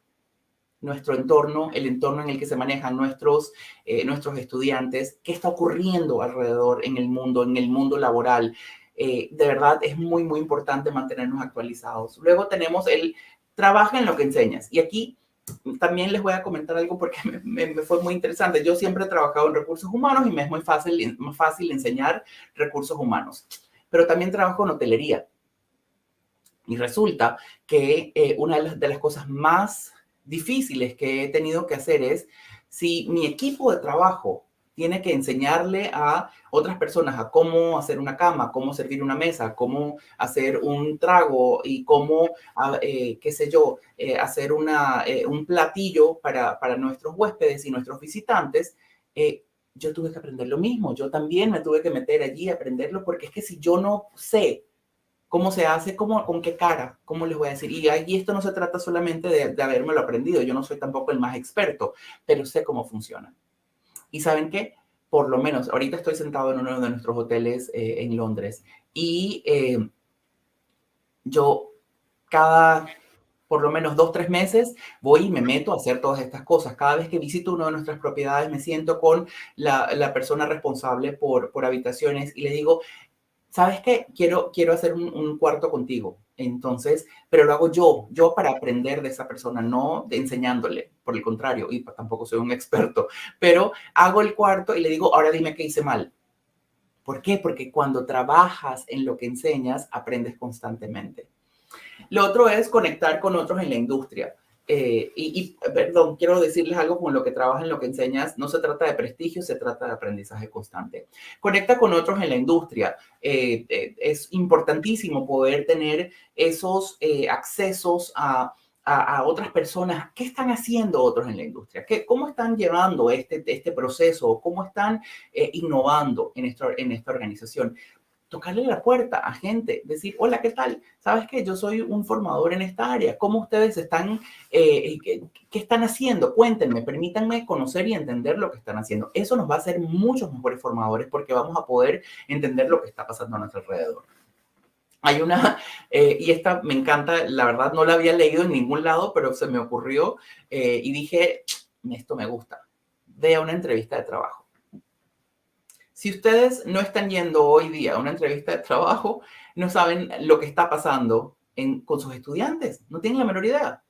nuestro entorno, el entorno en el que se manejan nuestros estudiantes, qué está ocurriendo alrededor en el mundo laboral. De verdad, es muy, muy importante mantenernos actualizados. Luego tenemos trabaja en lo que enseñas. Y aquí también les voy a comentar algo porque me fue muy interesante. Yo siempre he trabajado en recursos humanos y me es muy fácil enseñar recursos humanos. Pero también trabajo en hotelería. Y resulta que una de las cosas más difíciles que he tenido que hacer es, si mi equipo de trabajo tiene que enseñarle a otras personas a cómo hacer una cama, cómo servir una mesa, cómo hacer un trago y cómo, qué sé yo, hacer un platillo para nuestros huéspedes y nuestros visitantes, yo tuve que aprender lo mismo. Yo también me tuve que meter allí a aprenderlo, porque es que si yo no sé cómo se hace, con qué cara, cómo les voy a decir. Y esto no se trata solamente de habérmelo aprendido. Yo no soy tampoco el más experto, pero sé cómo funciona. ¿Y saben qué? Por lo menos, ahorita estoy sentado en uno de nuestros hoteles en Londres y yo por lo menos 2-3 meses, voy y me meto a hacer todas estas cosas. Cada vez que visito una de nuestras propiedades, me siento con la persona responsable por habitaciones y le digo, ¿sabes qué? Quiero hacer un cuarto contigo. Entonces, pero lo hago yo para aprender de esa persona, no enseñándole, por el contrario, y tampoco soy un experto, pero hago el cuarto y le digo, ahora dime qué hice mal. ¿Por qué? Porque cuando trabajas en lo que enseñas, aprendes constantemente. Lo otro es conectar con otros en la industria. Perdón, quiero decirles algo con lo que trabajas, en lo que enseñas. No se trata de prestigio, se trata de aprendizaje constante. Conecta con otros en la industria. Es importantísimo poder tener esos accesos a otras personas. ¿Qué están haciendo otros en la industria? ¿Cómo están llevando este proceso? ¿Cómo están innovando en esta organización? Tocarle la puerta a gente, decir, hola, ¿qué tal? ¿Sabes qué? Yo soy un formador en esta área. ¿Cómo ustedes están, qué están haciendo? Cuéntenme, permítanme conocer y entender lo que están haciendo. Eso nos va a hacer muchos mejores formadores porque vamos a poder entender lo que está pasando a nuestro alrededor. Hay y esta me encanta, la verdad no la había leído en ningún lado, pero se me ocurrió y dije, esto me gusta. Ve a una entrevista de trabajo. Si ustedes no están yendo hoy día a una entrevista de trabajo, no saben lo que está pasando con sus estudiantes. No tienen la menor idea.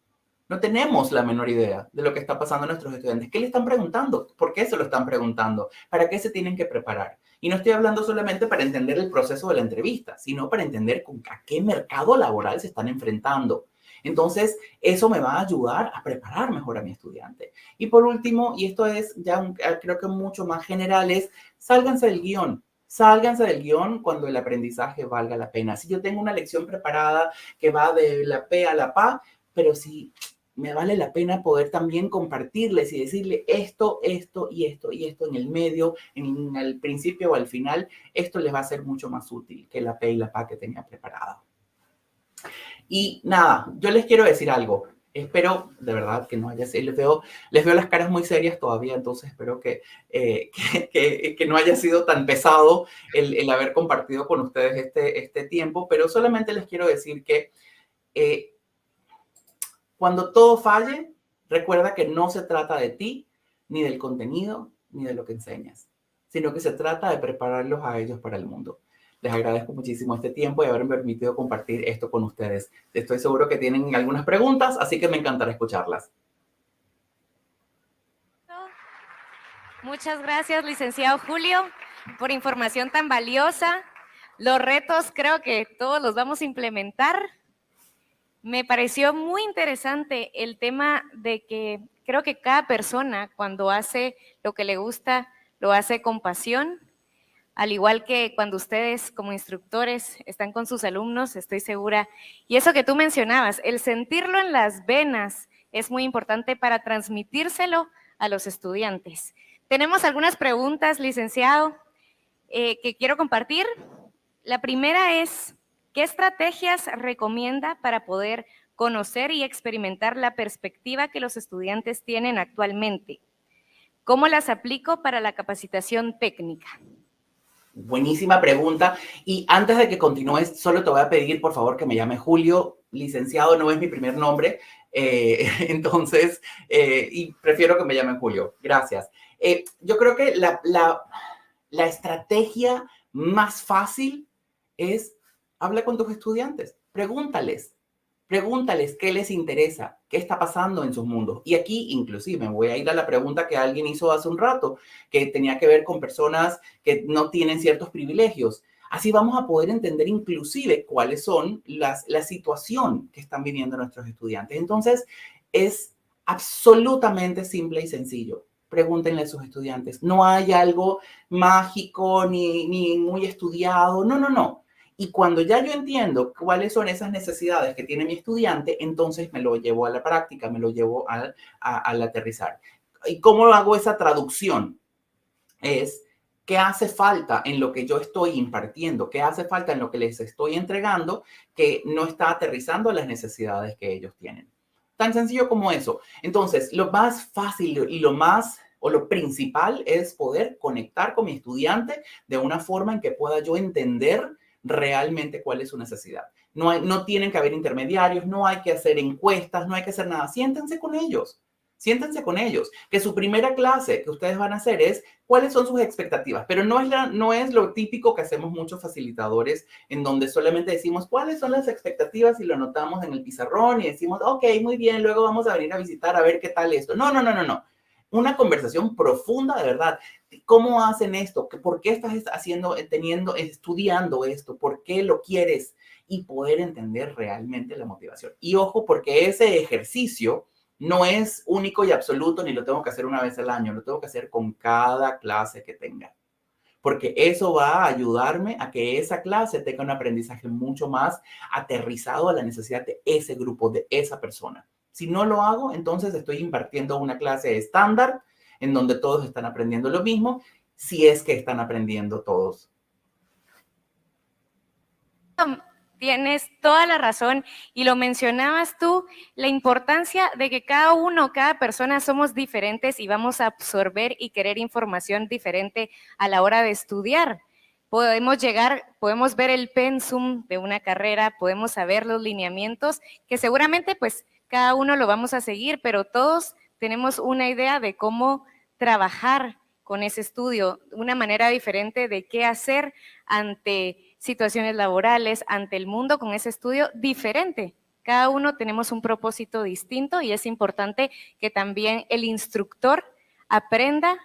No tenemos la menor idea de lo que está pasando a nuestros estudiantes. ¿Qué le están preguntando? ¿Por qué se lo están preguntando? ¿Para qué se tienen que preparar? Y no estoy hablando solamente para entender el proceso de la entrevista, sino para entender a qué mercado laboral se están enfrentando. Entonces, eso me va a ayudar a preparar mejor a mi estudiante. Y por último, y esto es ya creo que mucho más general, es sálganse del guión. Sálganse del guión cuando el aprendizaje valga la pena. Si yo tengo una lección preparada que va de la P a la PA, pero si me vale la pena poder también compartirles y decirle esto, esto y esto y esto en el medio, en el principio o al final, esto les va a ser mucho más útil que la P y la PA que tenía preparada. Y nada, yo les quiero decir algo. Espero de verdad que no haya sido, les veo las caras muy serias todavía, entonces espero que no haya sido tan pesado el haber compartido con ustedes este tiempo, pero solamente les quiero decir que cuando todo falle, recuerda que no se trata de ti, ni del contenido, ni de lo que enseñas, sino que se trata de prepararlos a ellos para el mundo. Les agradezco muchísimo este tiempo y haberme permitido compartir esto con ustedes. Estoy seguro que tienen algunas preguntas, así que me encantará escucharlas. Muchas gracias, licenciado Julio, por información tan valiosa. Los retos creo que todos los vamos a implementar. Me pareció muy interesante el tema de que creo que cada persona cuando hace lo que le gusta, lo hace con pasión. Al igual que cuando ustedes como instructores están con sus alumnos, estoy segura. Y eso que tú mencionabas, el sentirlo en las venas es muy importante para transmitírselo a los estudiantes. Tenemos algunas preguntas, licenciado, que quiero compartir. La primera es, ¿qué estrategias recomienda para poder conocer y experimentar la perspectiva que los estudiantes tienen actualmente? ¿Cómo las aplico para la capacitación técnica? Buenísima pregunta. Y antes de que continúes, solo te voy a pedir, por favor, que me llame Julio. Licenciado no es mi primer nombre, entonces, y prefiero que me llamen Julio. Gracias. Yo creo que la estrategia más fácil es habla con tus estudiantes, pregúntales qué les interesa, qué está pasando en sus mundos. Y aquí, inclusive, me voy a ir a la pregunta que alguien hizo hace un rato, que tenía que ver con personas que no tienen ciertos privilegios. Así vamos a poder entender inclusive cuáles son la situación que están viviendo nuestros estudiantes. Entonces, es absolutamente simple y sencillo. Pregúntenle a sus estudiantes. No hay algo mágico ni muy estudiado. No, no, no. Y cuando ya yo entiendo cuáles son esas necesidades que tiene mi estudiante, entonces me lo llevo a la práctica, me lo llevo al aterrizar. ¿Y cómo hago esa traducción? Es qué hace falta en lo que yo estoy impartiendo, qué hace falta en lo que les estoy entregando que no está aterrizando a las necesidades que ellos tienen. Tan sencillo como eso. Entonces, lo más fácil y lo principal es poder conectar con mi estudiante de una forma en que pueda yo entender realmente cuál es su necesidad. No tienen que haber intermediarios, no hay que hacer encuestas, no hay que hacer nada. Siéntense con ellos. Siéntense con ellos, que su primera clase que ustedes van a hacer es cuáles son sus expectativas, pero no es lo típico que hacemos muchos facilitadores en donde solamente decimos cuáles son las expectativas y lo anotamos en el pizarrón y decimos, ok, muy bien, luego vamos a venir a visitar a ver qué tal esto. No, no, no, no, no. Una conversación profunda de verdad. ¿Cómo hacen esto? ¿Por qué estás estudiando esto? ¿Por qué lo quieres? Y poder entender realmente la motivación. Y ojo, porque ese ejercicio no es único y absoluto, ni lo tengo que hacer una vez al año, lo tengo que hacer con cada clase que tenga. Porque eso va a ayudarme a que esa clase tenga un aprendizaje mucho más aterrizado a la necesidad de ese grupo, de esa persona. Si no lo hago, entonces estoy impartiendo una clase estándar en donde todos están aprendiendo lo mismo, si es que están aprendiendo todos. Tienes toda la razón y lo mencionabas tú, la importancia de que cada persona somos diferentes y vamos a absorber y querer información diferente a la hora de estudiar. Podemos ver el pensum de una carrera, podemos saber los lineamientos, que seguramente pues cada uno lo vamos a seguir, pero todos tenemos una idea de cómo trabajar con ese estudio, una manera diferente de qué hacer ante situaciones laborales, ante el mundo con ese estudio diferente. Cada uno tenemos un propósito distinto y es importante que también el instructor aprenda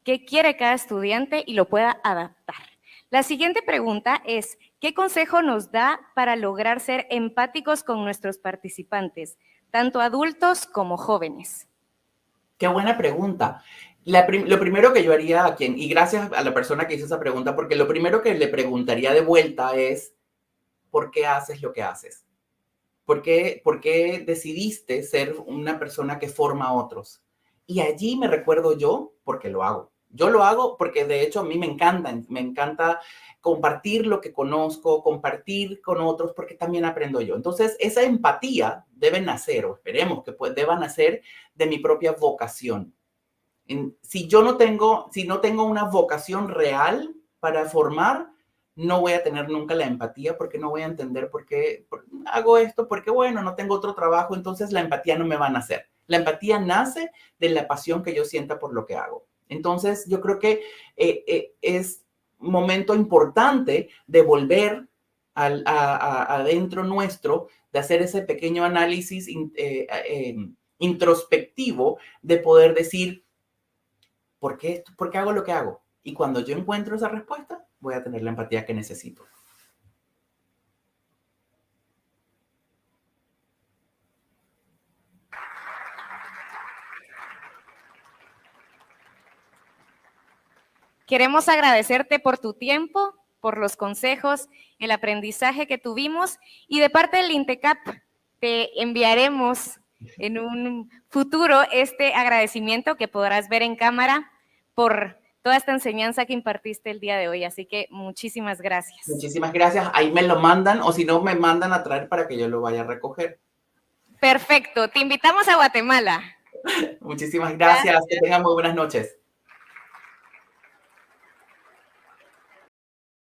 qué quiere cada estudiante y lo pueda adaptar. La siguiente pregunta es, ¿qué ¿Qué consejo nos da para lograr ser empáticos con nuestros participantes, tanto adultos como jóvenes? Qué buena pregunta. Lo primero que yo haría a quien, y gracias a la persona que hizo esa pregunta, porque lo primero que le preguntaría de vuelta es, ¿por qué haces lo que haces? Por qué decidiste ser una persona que forma a otros? Y allí me recuerdo yo, porque lo hago. Yo lo hago porque de hecho a mí me encanta compartir lo que conozco, compartir con otros, porque también aprendo yo. Entonces, esa empatía debe nacer, o esperemos que deba nacer de mi propia vocación. Si no tengo una vocación real para formar, no voy a tener nunca la empatía porque no voy a entender por qué hago esto, porque bueno, no tengo otro trabajo, entonces la empatía no me va a nacer. La empatía nace de la pasión que yo sienta por lo que hago. Entonces, yo creo que es momento importante de volver adentro nuestro, de hacer ese pequeño análisis introspectivo, de poder decir, ¿por qué hago lo que hago? Y cuando yo encuentro esa respuesta, voy a tener la empatía que necesito. Queremos agradecerte por tu tiempo, por los consejos, el aprendizaje que tuvimos, y de parte del INTECAP te enviaremos en un futuro este agradecimiento que podrás ver en cámara por toda esta enseñanza que impartiste el día de hoy. Así que muchísimas gracias. Muchísimas gracias. Ahí me lo mandan, o si no, me mandan a traer para que yo lo vaya a recoger. Perfecto. Te invitamos a Guatemala. Muchísimas gracias. Que tengan muy buenas noches.